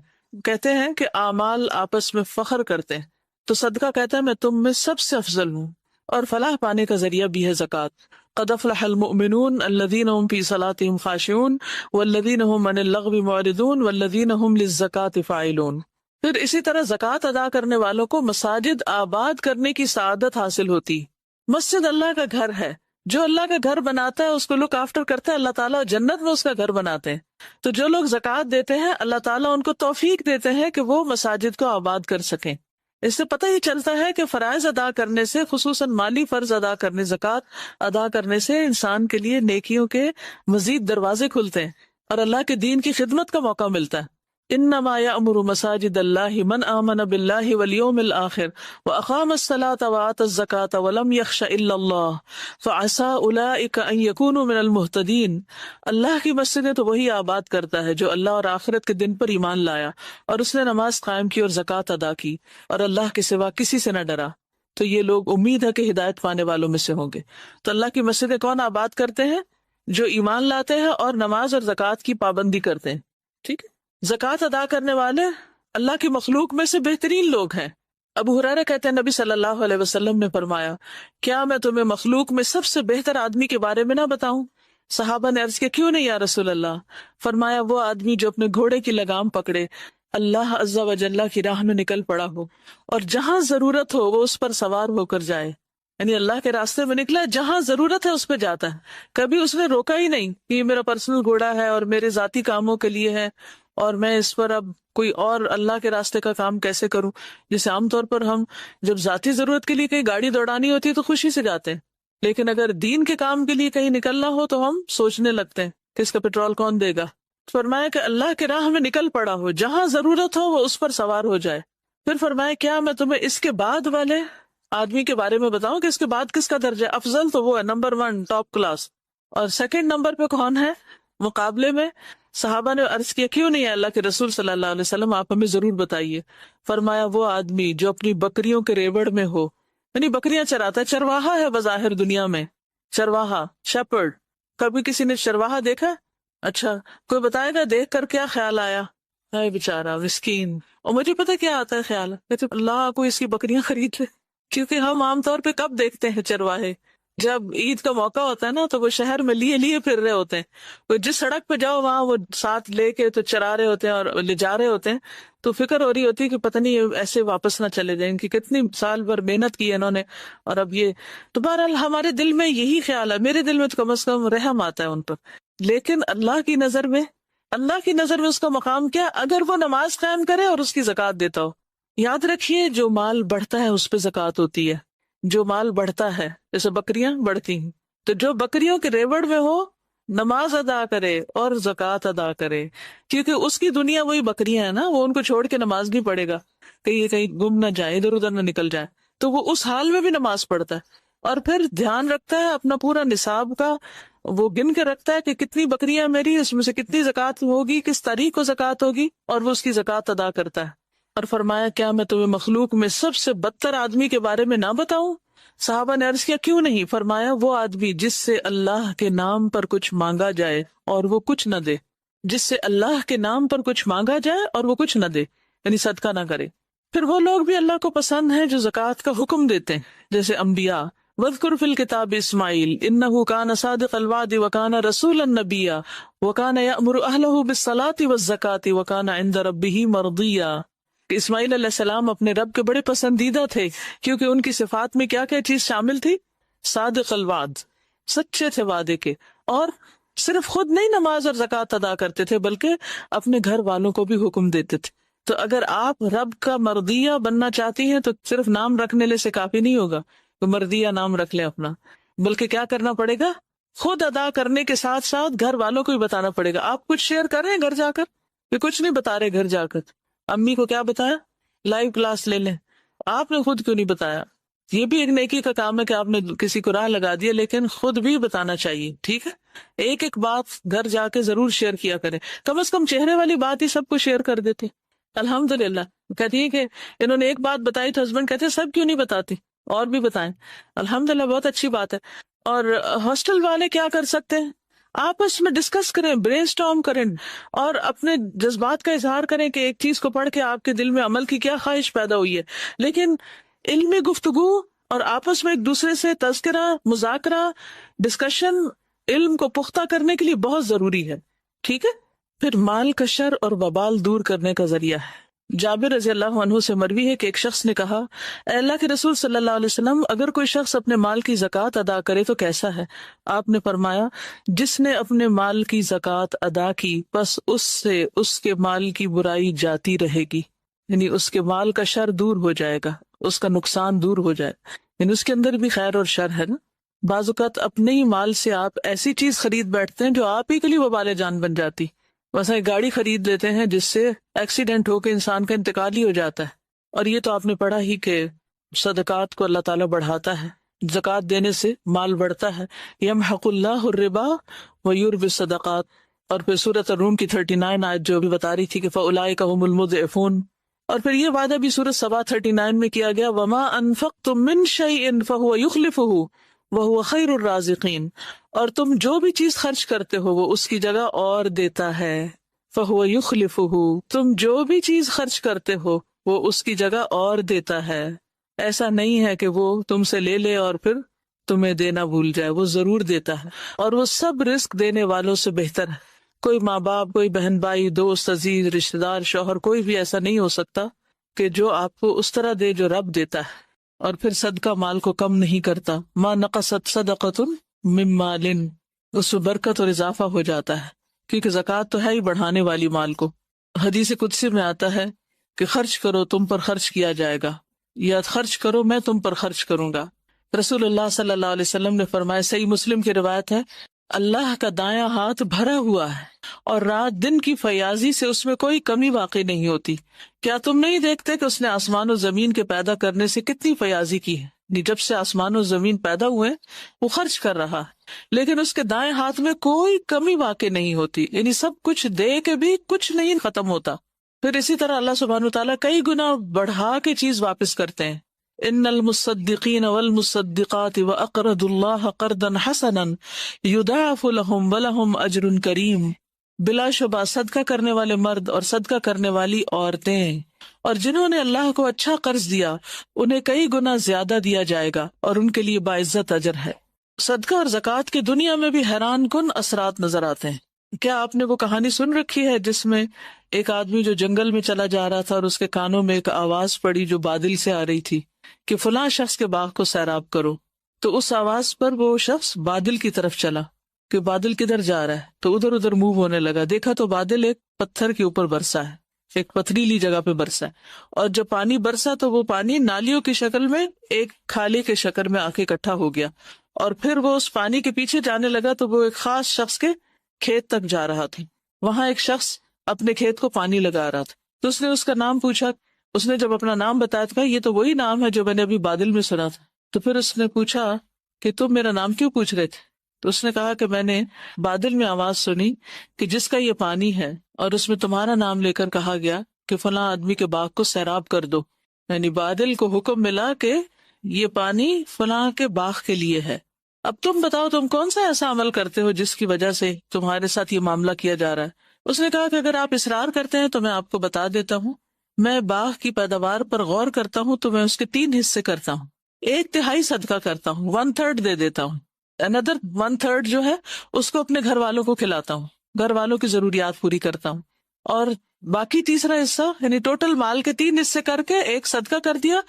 کہتے ہیں کہ اعمال آپس میں فخر کرتے ہیں، تو صدقہ کہتا ہے میں تم میں سب سے افضل ہوں، اور فلاح پانے کا ذریعہ بھی ہے زکوٰۃ. قد افلح المؤمنون الذین هم فی صلاتهم خاشعون والذین هم عن اللغو معرضون والذین هم للزکاۃ فاعلون. پھر اسی طرح زکوٰۃ ادا کرنے والوں کو مساجد آباد کرنے کی سعادت حاصل ہوتی. مسجد اللہ کا گھر ہے، جو اللہ کا گھر بناتا ہے اس کو لک آفٹر کرتا ہے اللہ تعالیٰ، جنت میں اس کا گھر بناتے ہیں. تو جو لوگ زکوٰۃ دیتے ہیں اللہ تعالیٰ ان کو توفیق دیتے ہیں کہ وہ مساجد کو آباد کر سکیں. اس سے پتہ ہی چلتا ہے کہ فرائض ادا کرنے سے، خصوصاً مالی فرض ادا کرنے، زکوٰۃ ادا کرنے سے انسان کے لیے نیکیوں کے مزید دروازے کھلتے ہیں اور اللہ کے دین کی خدمت کا موقع ملتا ہے. انما یأمر مساجد اللہ من آمن باللہ والیوم الآخر واقام الصلاۃ وآتى الزکاۃ ولم یخش الا اللہ فعسى اولئک ان یکونوا من المہتدین. اللہ کی مسجدیں تو وہی آباد کرتا ہے جو اللہ اور آخرت کے دن پر ایمان لایا اور اس نے نماز قائم کی اور زکوٰۃ ادا کی اور اللہ کے سوا کسی سے نہ ڈرا، تو یہ لوگ امید ہے کہ ہدایت پانے والوں میں سے ہوں گے. تو اللہ کی مسجدیں کون آباد کرتے ہیں؟ جو ایمان لاتے ہیں اور نماز اور زکوٰۃ کی پابندی کرتے ہیں. ٹھیک ہے، زکوٰۃ ادا کرنے والے اللہ کی مخلوق میں سے بہترین لوگ ہیں. ابو ہریرہ کہتے ہیں نبی صلی اللہ علیہ وسلم نے فرمایا، کیا میں تمہیں مخلوق میں سب سے بہتر آدمی کے بارے میں نہ بتاؤں؟ صحابہ نے عرض کیا کیوں نہیں یا رسول اللہ؟ فرمایا وہ آدمی جو اپنے گھوڑے کی لگام پکڑے، اللہ عز و جل کی راہ میں نکل پڑا ہو اور جہاں ضرورت ہو وہ اس پر سوار ہو کر جائے. یعنی اللہ کے راستے میں نکلا، جہاں ضرورت ہے اس پہ جاتا ہے. کبھی اس نے روکا ہی نہیں کہ یہ میرا پرسنل گھوڑا ہے اور میرے ذاتی کاموں کے لیے ہے اور میں اس پر اب کوئی اور اللہ کے راستے کا کام کیسے کروں. جیسے عام طور پر ہم جب ذاتی ضرورت کے لیے کہیں گاڑی دوڑانی ہوتی ہے تو خوشی سے جاتے ہیں، لیکن اگر دین کے کام کے لیے کہیں نکلنا ہو تو ہم سوچنے لگتے ہیں کہ اس کا پیٹرول کون دے گا. فرمایا کہ اللہ کے راہ میں نکل پڑا ہو، جہاں ضرورت ہو وہ اس پر سوار ہو جائے. پھر فرمایا کیا میں تمہیں اس کے بعد والے آدمی کے بارے میں بتاؤں کہ اس کے بعد کس کا درجہ افضل؟ تو وہ ہے نمبر 1 ٹاپ کلاس. اور سیکنڈ نمبر پہ کون ہے مقابلے میں؟ صحابہ نے عرض کیا کیوں نہیں ہے اللہ کے رسول صلی اللہ علیہ وسلم، آپ ہمیں ضرور بتائیے. فرمایا وہ آدمی جو اپنی بکریوں کے ریوڑ میں ہو، یعنی بکریاں چراتا ہے، چرواہا ہے بظاہر دنیا میں، چرواہا شیپرڈ. کبھی کسی نے چرواہا دیکھا؟ اچھا کوئی بتائے گا دیکھ کر کیا خیال آیا؟ ہے بیچارہ مسکین. اور مجھے پتہ کیا آتا ہے خیال، کہتے اللہ کو اس کی بکریاں خرید لے. کیونکہ ہم عام طور پہ کب دیکھتے ہیں چرواہے؟ جب عید کا موقع ہوتا ہے نا تو وہ شہر میں لیے پھر رہے ہوتے ہیں. وہ جس سڑک پہ جاؤ وہاں وہ ساتھ لے کے تو چرا رہے ہوتے ہیں اور لے جا رہے ہوتے ہیں. تو فکر ہو رہی ہوتی ہے کہ پتہ نہیں یہ ایسے واپس نہ چلے جائیں، کہ کتنی سال بھر محنت کی ہے انہوں نے اور اب یہ. تو بہرحال ہمارے دل میں یہی خیال ہے، میرے دل میں تو کم از کم رحم آتا ہے ان پر. لیکن اللہ کی نظر میں اس کا مقام کیا؟ اگر وہ نماز قائم کرے اور اس کی زکوٰۃ دیتا ہو. یاد رکھیے جو مال بڑھتا ہے اس پہ زکوٰۃ ہوتی ہے. جو مال بڑھتا ہے جیسے بکریاں بڑھتی ہیں، تو جو بکریوں کے ریوڑ میں ہو نماز ادا کرے اور زکوٰۃ ادا کرے، کیونکہ اس کی دنیا وہی بکریاں ہیں نا، وہ ان کو چھوڑ کے نماز نہیں پڑھے گا کہ یہ کہیں گم نہ جائے، ادھر ادھر نہ نکل جائے. تو وہ اس حال میں بھی نماز پڑھتا ہے اور پھر دھیان رکھتا ہے اپنا پورا نصاب کا، وہ گن کے رکھتا ہے کہ کتنی بکریاں میری، اس میں سے کتنی زکوٰۃ ہوگی، کس تاریخ کو زکوٰۃ ہوگی، اور وہ اس کی زکوٰۃ ادا کرتا ہے. اور فرمایا کیا میں تمہیں مخلوق میں سب سے بدتر آدمی کے بارے میں نہ بتاؤں؟ صحابہ نے عرض کیا کیوں نہیں؟ فرمایا وہ آدمی جس سے اللہ کے نام پر کچھ مانگا جائے اور وہ کچھ نہ دے. جس سے اللہ کے نام پر کچھ مانگا جائے اور وہ کچھ نہ دے، یعنی صدقہ نہ کرے. پھر وہ لوگ بھی اللہ کو پسند ہیں جو زکوٰۃ کا حکم دیتے ہیں، جیسے انبیاء. وَاذْكُرْ فِي الْكِتَابِ إِسْمَاعِيلَ إِنَّهُ كَانَ صَادِقَ الْوَعْدِ وَكَانَ رَسُولًا نَبِيًّا وَكَانَ يَأْمُرُ أَهْلَهُ بِالصَّلَاةِ وَالزَّكَاةِ وَكَانَ عِندَ رَبِّهِ مَرْضِيًّا. کہ اسماعیل علیہ السلام اپنے رب کے بڑے پسندیدہ تھے، کیونکہ ان کی صفات میں کیا کیا چیز شامل تھی؟ صادق الوعد، سچے تھے وعدے کے، اور صرف خود نہیں نماز اور زکوٰۃ ادا کرتے تھے بلکہ اپنے گھر والوں کو بھی حکم دیتے تھے. تو اگر آپ رب کا مرضیہ بننا چاہتی ہیں تو صرف نام رکھنے سے کافی نہیں ہوگا تو مرضیہ نام رکھ لیں اپنا، بلکہ کیا کرنا پڑے گا؟ خود ادا کرنے کے ساتھ ساتھ گھر والوں کو بھی بتانا پڑے گا. آپ کچھ شیئر کر رہے ہیں گھر جا کر کہ کچھ نہیں بتا رہے؟ گھر جا کر امی کو کیا بتایا؟ لائیو کلاس لے لیں. آپ نے خود کیوں نہیں بتایا؟ یہ بھی ایک نیکی کا کام ہے کہ آپ نے کسی کو راہ لگا دیا، لیکن خود بھی بتانا چاہیے. ٹھیک ہے، ایک ایک بات گھر جا کے ضرور شیئر کیا کریں، کم از کم چہرے والی بات ہی سب کو شیئر کر دیتے. الحمدللہ کہتی ہے کہ انہوں نے ایک بات بتائی تو ہسبینڈ کہتے ہیں سب کیوں نہیں بتاتی، اور بھی بتائیں. الحمدللہ بہت اچھی بات ہے. اور ہاسٹل والے کیا کر سکتے ہیں؟ آپس میں ڈسکس کریں، برین اسٹارم کریں اور اپنے جذبات کا اظہار کریں کہ ایک چیز کو پڑھ کے آپ کے دل میں عمل کی کیا خواہش پیدا ہوئی ہے. لیکن علمی گفتگو اور آپس میں ایک دوسرے سے تذکرہ، مذاکرہ، ڈسکشن علم کو پختہ کرنے کے لیے بہت ضروری ہے. ٹھیک ہے. پھر مال کا شر اور وبال دور کرنے کا ذریعہ ہے. جابر رضی اللہ عنہ سے مروی ہے کہ ایک شخص نے کہا، اے اللہ کے رسول صلی اللہ علیہ وسلم، اگر کوئی شخص اپنے مال کی زکوٰۃ ادا کرے تو کیسا ہے؟ آپ نے فرمایا، جس نے اپنے مال کی زکوٰۃ ادا کی بس اس سے اس کے مال کی برائی جاتی رہے گی، یعنی اس کے مال کا شر دور ہو جائے گا، اس کا نقصان دور ہو جائے، یعنی اس کے اندر بھی خیر اور شر ہے نا. بعض اوقات اپنے ہی مال سے آپ ایسی چیز خرید بیٹھتے ہیں جو آپ ہی کے لیے وبال جان بن جاتی. مثلا ایک گاڑی خرید لیتے ہیں جس سے ایکسیڈنٹ ہو کے انسان کا انتقال ہی ہو جاتا ہے. اور یہ تو آپ نے پڑھا ہی کہ صدقات کو اللہ تعالیٰ بڑھاتا ہے، زکوٰۃ دینے سے مال بڑھتا ہے. یمحق اللہ الربا ویربی الصدقات. اور پھر سورۃ الروم کی 39 آیت جو بھی بتا رہی تھی کہ فاولئک هم المضعفون. اور پھر یہ وعدہ بھی سورۃ سبا 39 میں کیا گیا، وما انفقتم من شیء فهو یخلفہ وَهُوَ خَيْرُ الرَّازِقِينَ. اور تم جو بھی چیز خرچ کرتے ہو وہ اس کی جگہ اور دیتا ہے. فَهُوَ يُخْلِفُهُ. تم جو بھی چیز خرچ کرتے ہو وہ اس کی جگہ اور دیتا ہے. ایسا نہیں ہے کہ وہ تم سے لے لے اور پھر تمہیں دینا بھول جائے، وہ ضرور دیتا ہے، اور وہ سب رزق دینے والوں سے بہتر ہے. کوئی ماں باپ، کوئی بہن بھائی، دوست، عزیز، رشتہ دار، شوہر، کوئی بھی ایسا نہیں ہو سکتا کہ جو آپ کو اس طرح دے جو رب دیتا ہے. اور پھر صدقہ مال کو کم نہیں کرتا. ما نقصت صدقۃ من مال. اس میں برکت اور اضافہ ہو جاتا ہے، کیونکہ زکوٰۃ تو ہے ہی بڑھانے والی مال کو. حدیث قدسی میں آتا ہے کہ خرچ کرو تم پر خرچ کیا جائے گا، یا خرچ کرو میں تم پر خرچ کروں گا. رسول اللہ صلی اللہ علیہ وسلم نے فرمایا، صحیح مسلم کی روایت ہے، اللہ کا دایاں ہاتھ بھرا ہوا ہے اور رات دن کی فیاضی سے اس میں کوئی کمی واقع نہیں ہوتی. کیا تم نہیں دیکھتے کہ اس نے آسمان و زمین کے پیدا کرنے سے کتنی فیاضی کی ہے؟ جب سے آسمان و زمین پیدا ہوئے وہ خرچ کر رہا ہے، لیکن اس کے دائیں ہاتھ میں کوئی کمی واقع نہیں ہوتی، یعنی سب کچھ دے کے بھی کچھ نہیں ختم ہوتا. پھر اسی طرح اللہ سبحانہ وتعالیٰ کئی گنا بڑھا کے چیز واپس کرتے ہیں. ان المصدقین والمصدقات واقرضوا اللہ قرضا حسنا یضاعف لهم ولهم اجر کریم. بلا شبہ صدقہ کرنے والے مرد اور صدقہ کرنے والی عورتیں اور جنہوں نے اللہ کو اچھا قرض دیا انہیں کئی گنا زیادہ دیا جائے گا اور ان کے لیے باعزت اجر ہے. صدقہ اور زکوٰۃ کی دنیا میں بھی حیران کن اثرات نظر آتے ہیں. کیا آپ نے وہ کہانی سن رکھی ہے جس میں ایک آدمی جو جنگل میں چلا جا رہا تھا اور اس کے کانوں میں ایک آواز پڑی جو بادل سے آ رہی تھی کہ فلاں شخص کے باغ کو سیراب کرو؟ تو اس آواز پر وہ شخص بادل کی طرف چلا کہ بادل کدھر جا رہا ہے، تو ادھر ادھر موو ہونے لگا. دیکھا تو بادل ایک پتھر کے اوپر برسا ہے، ایک پتھریلی جگہ پہ برسا ہے، اور جب پانی برسا تو وہ پانی نالیوں کی شکل میں ایک کھالے کے شکل میں آ کے اکٹھا ہو گیا. اور پھر وہ اس پانی کے پیچھے جانے لگا تو وہ ایک خاص شخص کے کھیت تک جا رہا تھا. وہاں ایک شخص اپنے کھیت کو پانی لگا رہا تھا، تو اس نے اس کا نام پوچھا. اس نے جب اپنا نام بتایا تھا، یہ تو وہی نام ہے جو میں نے ابھی بادل میں سنا تھا. تو پھر اس نے پوچھا کہ تم میرا نام کیوں پوچھ رہے تھے؟ تو اس نے کہا کہ میں نے بادل میں آواز سنی کہ جس کا یہ پانی ہے اور اس میں تمہارا نام لے کر کہا گیا کہ فلاں آدمی کے باغ کو سیراب کر دو، یعنی بادل کو حکم ملا کہ یہ پانی فلاں کے باغ کے لیے ہے. اب تم بتاؤ تم کون سا ایسا عمل کرتے ہو جس کی وجہ سے تمہارے ساتھ یہ معاملہ کیا جا رہا ہے؟ اس نے کہا کہ اگر آپ اصرار کرتے ہیں تو میں آپ کو بتا دیتا ہوں، میں باغ کی پیداوار پر غور کرتا ہوں تو میں اس کے 3 حصے کرتا ہوں. 1/3 صدقہ کرتا ہوں، 1/3 دے دیتا ہوں، another 1/3 جو ہے اس کو اپنے گھر والوں کو کھلاتا ہوں، گھر والوں کی ضروریات پوری کرتا ہوں، اور باقی تیسرا حصہ یعنی ٹوٹل مال کے 3 حصے کر کے 1 صدقہ کر دیا،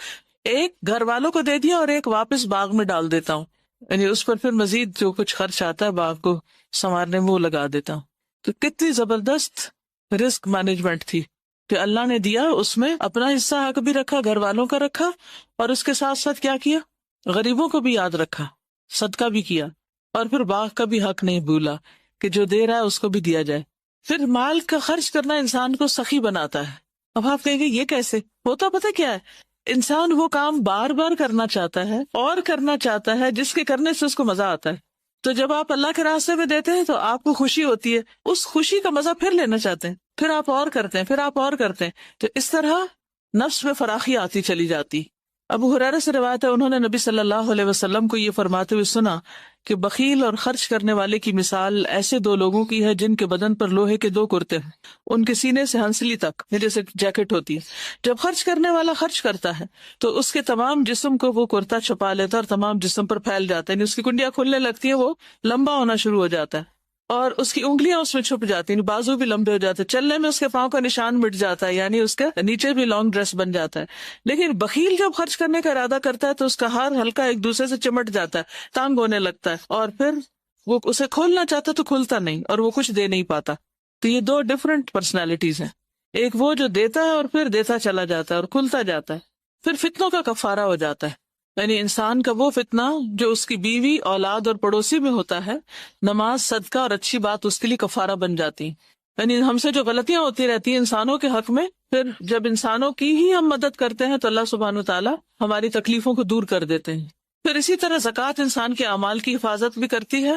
1 گھر والوں کو دے دیا اور 1 واپس باغ میں ڈال دیتا ہوں. یعنی اس پر پھر مزید جو کچھ خرچ آتا ہے باغ کو سنوارنے میں وہ لگا دیتا ہوں. تو کتنی زبردست رسک مینجمنٹ تھی کہ اللہ نے دیا، اس میں اپنا حصہ حق بھی رکھا، گھر والوں کا رکھا، اور اس کے ساتھ ساتھ کیا کیا، غریبوں کو بھی یاد رکھا، صدقہ بھی کیا، اور پھر باغ کا بھی حق نہیں بھولا کہ جو دے رہا ہے اس کو بھی دیا جائے. پھر مال کا خرچ کرنا انسان کو سخی بناتا ہے. اب آپ کہیں گے یہ کیسے ہوتا؟ پتہ کیا ہے، انسان وہ کام بار بار کرنا چاہتا ہے اور کرنا چاہتا ہے جس کے کرنے سے اس کو مزہ آتا ہے. تو جب آپ اللہ کے راستے میں دیتے ہیں تو آپ کو خوشی ہوتی ہے، اس خوشی کا مزہ پھر لینا چاہتے ہیں، پھر آپ اور کرتے ہیں، پھر آپ اور کرتے ہیں. تو اس طرح نفس میں فراخی آتی چلی جاتی. ابو ہریرہ سے روایت ہے، انہوں نے نبی صلی اللہ علیہ وسلم کو یہ فرماتے ہوئے سنا کہ بخیل اور خرچ کرنے والے کی مثال ایسے دو لوگوں کی ہے جن کے بدن پر لوہے کے دو کرتے ہیں، ان کے سینے سے ہنسلی تک جیسے جیکٹ ہوتی ہے۔ جب خرچ کرنے والا خرچ کرتا ہے تو اس کے تمام جسم کو وہ کرتا چھپا لیتا ہے اور تمام جسم پر پھیل جاتا ہے، یعنی اس کی کنڈیاں کھلنے لگتی ہیں، وہ لمبا ہونا شروع ہو جاتا ہے اور اس کی انگلیاں اس میں چھپ جاتی ہیں، بازو بھی لمبے ہو جاتے ہیں، چلنے میں اس کے پاؤں کا نشان مٹ جاتا ہے، یعنی اس کے نیچے بھی لانگ ڈریس بن جاتا ہے۔ لیکن بخیل جب خرچ کرنے کا ارادہ کرتا ہے تو اس کا ہار ہلکا ایک دوسرے سے چمٹ جاتا ہے، تانگ ہونے لگتا ہے، اور پھر وہ اسے کھولنا چاہتا تو کھلتا نہیں اور وہ کچھ دے نہیں پاتا۔ تو یہ دو ڈفرنٹ پرسنالٹیز ہیں، ایک وہ جو دیتا ہے اور پھر دیتا چلا جاتا ہے اور کھلتا جاتا ہے، پھر فتنوں کا کفارہ ہو جاتا ہے۔ یعنی انسان کا وہ فتنہ جو اس کی بیوی، اولاد اور پڑوسی میں ہوتا ہے، نماز، صدقہ اور اچھی بات اس کے لیے کفارہ بن جاتی ہیں۔ یعنی ہم سے جو غلطیاں ہوتی رہتی ہیں انسانوں کے حق میں، پھر جب انسانوں کی ہی ہم مدد کرتے ہیں تو اللہ سبحانہ وتعالیٰ ہماری تکلیفوں کو دور کر دیتے ہیں۔ پھر اسی طرح زکوٰۃ انسان کے اعمال کی حفاظت بھی کرتی ہے،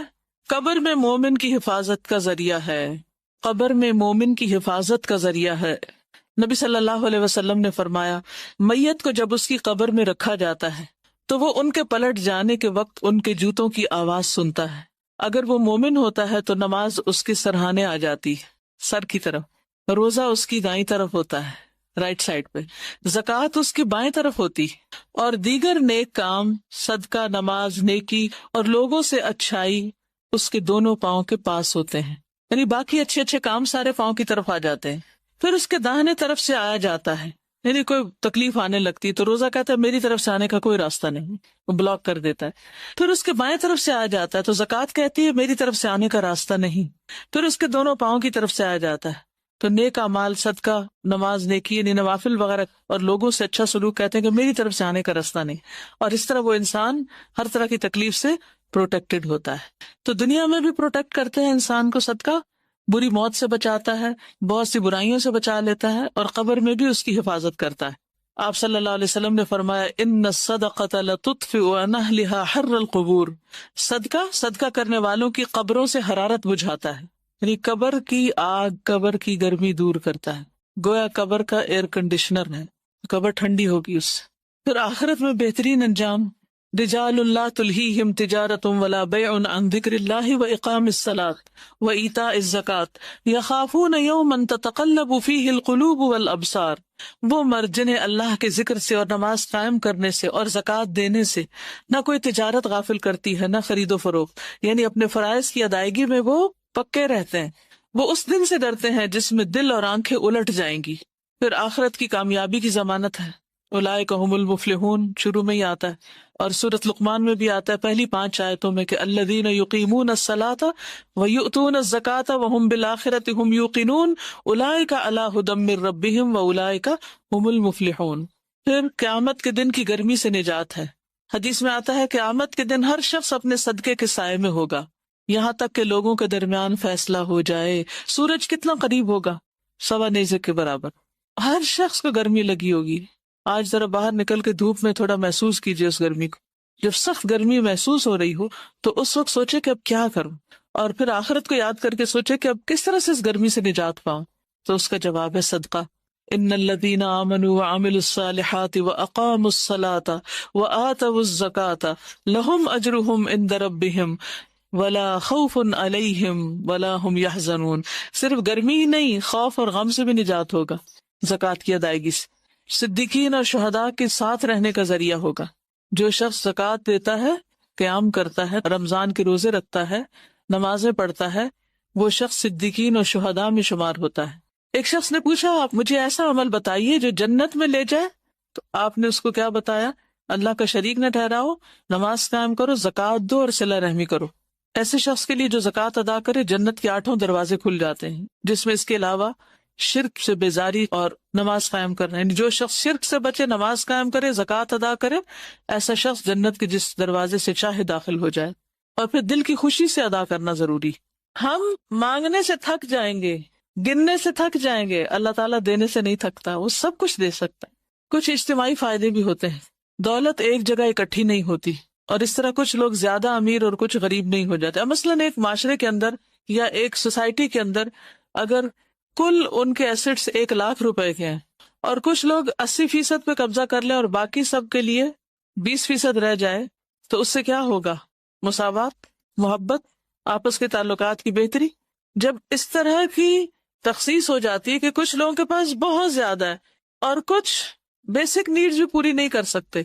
قبر میں مومن کی حفاظت کا ذریعہ ہے، قبر میں مومن کی حفاظت کا ذریعہ ہے۔ نبی صلی اللہ علیہ وسلم نے فرمایا، میت کو جب اس کی قبر میں رکھا جاتا ہے تو وہ ان کے پلٹ جانے کے وقت ان کے جوتوں کی آواز سنتا ہے، اگر وہ مومن ہوتا ہے تو نماز اس کے سرہانے آ جاتی ہے، سر کی طرف، روزہ اس کی دائیں طرف ہوتا ہے، رائٹ سائڈ پہ، زکوٰۃ اس کی بائیں طرف ہوتی، اور دیگر نیک کام، صدقہ، نماز، نیکی اور لوگوں سے اچھائی اس کے دونوں پاؤں کے پاس ہوتے ہیں، یعنی باقی اچھے اچھے کام سارے پاؤں کی طرف آ جاتے ہیں۔ پھر اس کے داہنے طرف سے آیا جاتا ہے، یعنی کوئی تکلیف آنے لگتی تو روزہ کہتا ہے میری طرف سے آنے کا کوئی راستہ نہیں، وہ بلاک کر دیتا ہے۔ پھر اس کے بائیں طرف سے آ جاتا ہے تو زکوٰۃ کہتی ہے میری طرف سے آنے کا راستہ نہیں، پھر اس کے دونوں پاؤں کی طرف سے آ جاتا ہے تو نیک اعمال، صدقہ، نماز، نیکی یعنی نوافل وغیرہ اور لوگوں سے اچھا سلوک کہتے ہیں کہ میری طرف سے آنے کا راستہ نہیں، اور اس طرح وہ انسان ہر طرح کی تکلیف سے پروٹیکٹڈ ہوتا ہے۔ تو دنیا میں بھی پروٹیکٹ کرتے ہیں انسان کو صدقہ، بری موت سے بچاتا ہے، بہت سی برائیوں سے بچا لیتا ہے، اور قبر میں بھی اس کی حفاظت کرتا ہے۔ آپ صلی اللہ علیہ وسلم نے فرمایا، ان الصدقۃ لتطفئ عن اہلها حر القبور، صدقہ کرنے والوں کی قبروں سے حرارت بجھاتا ہے، یعنی قبر کی آگ، قبر کی گرمی دور کرتا ہے، گویا قبر کا ایئر کنڈیشنر ہے، قبر ٹھنڈی ہوگی اس سے۔ پھر آخرت میں بہترین انجام، رجال لا تلہیہم تجارۃ ولا بیع عن ذکر اللہ واقام الصلاۃ وایتاء الزکاۃ یخافون یوما تتقلب فیہ القلوب والابصار، وہ مرد جنہیں اللہ کے ذکر سے اور نماز قائم کرنے سے اور زکوٰۃ دینے سے نہ کوئی تجارت غافل کرتی ہے، نہ خرید و فروخت، یعنی اپنے فرائض کی ادائیگی میں وہ پکے رہتے ہیں، وہ اس دن سے ڈرتے ہیں جس میں دل اور آنکھیں الٹ جائیں گی۔ پھر آخرت کی کامیابی کی ضمانت ہے، اولئک ھم المفلحون، شروع میں ہی آتا ہے، اور سورۃ لقمان میں بھی آتا ہے پہلی 5 آیتوں میں کہ الذین یقیمون الصلاۃ ویؤتون الزکاۃ وہم بالآخرۃ ھم یوقنون اولئک علی ھدی من ربہم واولئک ھم المفلحون۔ پھر قیامت کے دن کی گرمی سے نجات ہے، حدیث میں آتا ہے قیامت کے دن ہر شخص اپنے صدقے کے سائے میں ہوگا یہاں تک کہ لوگوں کے درمیان فیصلہ ہو جائے۔ سورج کتنا قریب ہوگا، 1.25 نیزے کے برابر، ہر شخص کو گرمی لگی ہوگی۔ آج ذرا باہر نکل کے دھوپ میں تھوڑا محسوس کیجئے اس گرمی کو، جب سخت گرمی محسوس ہو رہی ہو تو اس وقت سوچے کہ اب کیا کروں، اور پھر آخرت کو یاد کر کے سوچے کہ اب کس طرح سے اس گرمی سے نجات پاؤں، تو اس کا جواب ہے صدقہ۔ ان الذین آمنوا وعملوا الصالحات واقاموا الصلاة وآتوا الزکاة لهم اجرهم عند ربهم ولا خوف علیہم ولا هم يحزنون۔ صرف گرمی ہی نہیں، خوف اور غم سے بھی نجات ہوگا زکوٰۃ کی ادائیگی سے۔ صدیقین اور شہداء کے ساتھ رہنے کا ذریعہ ہوگا۔ جو شخص زکوٰۃ دیتا ہے، قیام کرتا ہے، رمضان کے روزے رکھتا ہے، نمازیں پڑھتا ہے، وہ شخص صدیقین اور شہداء میں شمار ہوتا ہے۔ ایک شخص نے پوچھا، آپ مجھے ایسا عمل بتائیے جو جنت میں لے جائے، تو آپ نے اس کو کیا بتایا؟ اللہ کا شریک نہ ٹھہراؤ، نماز قائم کرو، زکوٰۃ دو اور صلہ رحمی کرو۔ ایسے شخص کے لیے جو زکوٰۃ ادا کرے جنت کے 8 دروازے کھل جاتے ہیں، جس میں اس کے علاوہ شرک سے بیزاری اور نماز قائم کرنا، یعنی جو شخص شرک سے بچے، نماز قائم کرے، زکوٰۃ ادا کرے، ایسا شخص جنت کے جس دروازے سے چاہے داخل ہو جائے۔ اور پھر دل کی خوشی سے ادا کرنا ضروری۔ ہم مانگنے سے تھک جائیں گے، گننے سے تھک جائیں گے، اللہ تعالیٰ دینے سے نہیں تھکتا، وہ سب کچھ دے سکتا ہے۔ کچھ اجتماعی فائدے بھی ہوتے ہیں، دولت ایک جگہ اکٹھی نہیں ہوتی، اور اس طرح کچھ لوگ زیادہ امیر اور کچھ غریب نہیں ہو جاتے۔ مثلاً ایک معاشرے کے اندر یا ایک سوسائٹی کے اندر اگر کل ان کے ایسٹس 1 لاکھ روپے کے ہیں اور کچھ لوگ 80% پہ قبضہ کر لیں اور باقی سب کے لیے 20% رہ جائے، تو اس سے کیا ہوگا؟ مساوات، محبت، آپس کے تعلقات کی بہتری۔ جب اس طرح کی تخصیص ہو جاتی ہے کہ کچھ لوگوں کے پاس بہت زیادہ ہے اور کچھ بیسک نیڈز بھی پوری نہیں کر سکتے،